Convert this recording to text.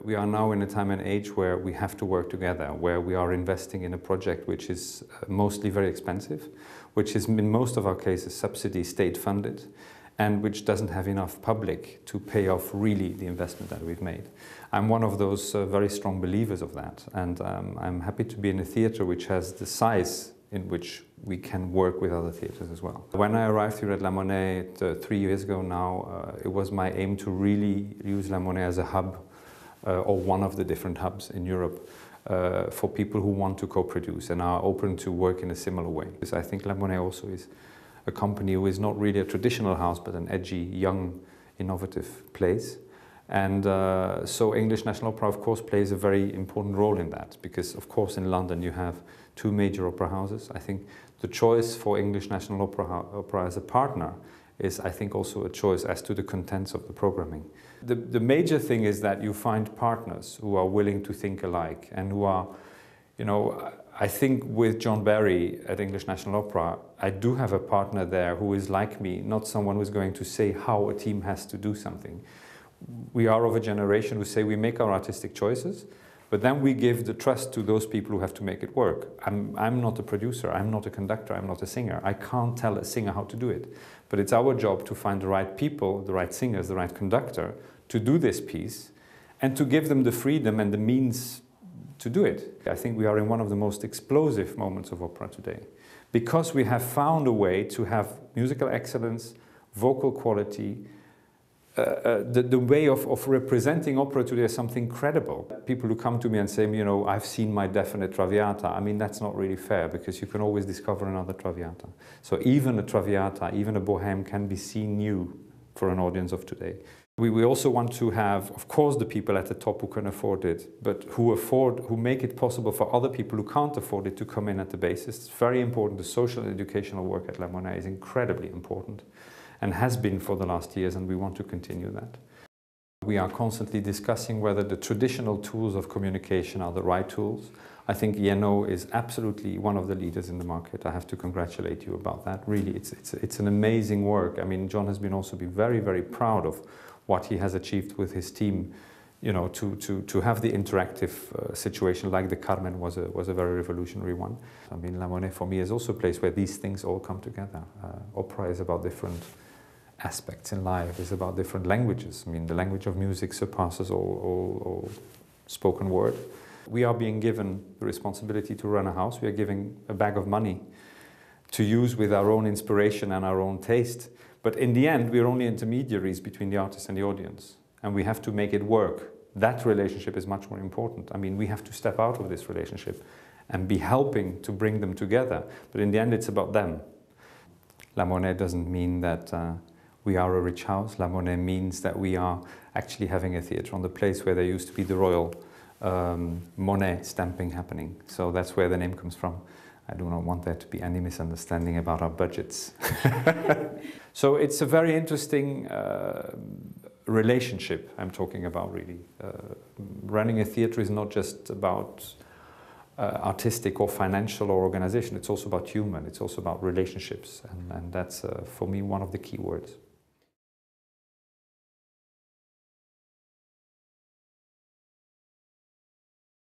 We are now in a time and age where we have to work together, where we are investing in a project which is mostly very expensive, which is in most of our cases subsidy state funded, and which doesn't have enough public to pay off really the investment that we've made. I'm one of those very strong believers of that, and I'm happy to be in a theatre which has the size in which we can work with other theatres as well. When I arrived here at La Monnaie 3 years ago now, it was my aim to really use La Monnaie as a hub, or one of the different hubs in Europe, for people who want to co-produce and are open to work in a similar way. Because I think La Monnaie also is a company who is not really a traditional house, but an edgy, young, innovative place. And so English National Opera, of course, plays a very important role in that, because, of course, in London you have 2 major opera houses. I think the choice for English National Opera as a partner is, I think, also a choice as to the contents of the programming. The major thing is that you find partners who are willing to think alike and who are, you know, I think with John Barry at English National Opera, I do have a partner there who is like me, not someone who is going to say how a team has to do something. We are of a generation who say we make our artistic choices, but then we give the trust to those people who have to make it work. I'm not a producer, I'm not a conductor, I'm not a singer. I can't tell a singer how to do it. But it's our job to find the right people, the right singers, the right conductor to do this piece and to give them the freedom and the means to do it. I think we are in one of the most explosive moments of opera today, because we have found a way to have musical excellence, vocal quality, the way of representing opera today is something credible. People who come to me and say, you know, I've seen my definite Traviata. I mean, that's not really fair, because you can always discover another Traviata. So even a Traviata, even a Bohème can be seen new for an audience of today. We also want to have, of course, the people at the top who can afford it, but who make it possible for other people who can't afford it to come in at the basis. It's very important. The social and educational work at La Monnaie is incredibly important, and has been for the last years, and we want to continue that. We are constantly discussing whether the traditional tools of communication are the right tools. I think Yeno is absolutely one of the leaders in the market. I have to congratulate you about that. Really, it's an amazing work. I mean, John has been also very, very proud of what he has achieved with his team, you know, to have the interactive situation like the Carmen was a very revolutionary one. I mean, La Monnaie for me is also a place where these things all come together. Opera is about different aspects in life, is about different languages. I mean, the language of music surpasses all spoken word. We are being given the responsibility to run a house. We are giving a bag of money to use with our own inspiration and our own taste. But in the end, we're only intermediaries between the artist and the audience. And we have to make it work. That relationship is much more important. I mean, we have to step out of this relationship and be helping to bring them together. But in the end, it's about them. La Monnaie doesn't mean that we are a rich house. La Monnaie means that we are actually having a theatre on the place where there used to be the royal Monet stamping happening. So that's where the name comes from. I do not want there to be any misunderstanding about our budgets. So it's a very interesting relationship I'm talking about, really. Running a theatre is not just about artistic or financial or organization. It's also about human. It's also about relationships. And that's, for me, one of the key words.